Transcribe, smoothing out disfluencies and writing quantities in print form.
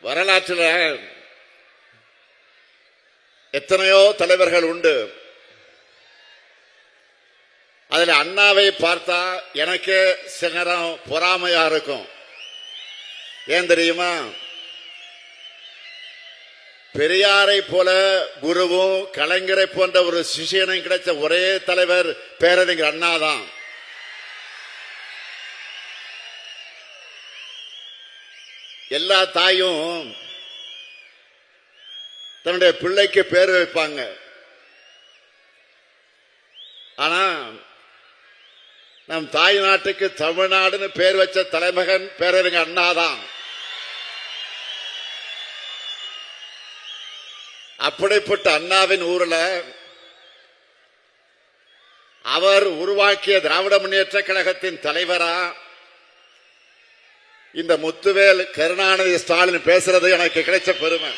வரலாற்றில் எத்தனையோ தலைவர்கள் உண்டு. அதில் அண்ணாவை பார்த்தா எனக்கே சிகரம் பொறாமையா இருக்கும். ஏன் தெரியுமா? பெரியாரை போல குருவும் கலைஞரை போன்ற ஒரு சிஷியனும் கிடைச்ச ஒரே தலைவர் பேரறிஞர் அண்ணாதான். எல்லா தாயும் தன்னுடைய பிள்ளைக்கு பேர் வைப்பாங்க. ஆனா நம் தாய் நாட்டுக்கு தமிழ்நாடுன்னு பேர் வச்ச தலைமகன் பேரறிஞர் அண்ணாதான். அப்படிப்பட்ட அண்ணாவின் ஊர்ல அவர் உருவாக்கிய திராவிட முன்னேற்ற கழகத்தின் தலைவரா இந்த முத்துவேல் கருணாநிதி ஸ்டாலின் பேசுறது எனக்கு கிடைச்ச பெருமை.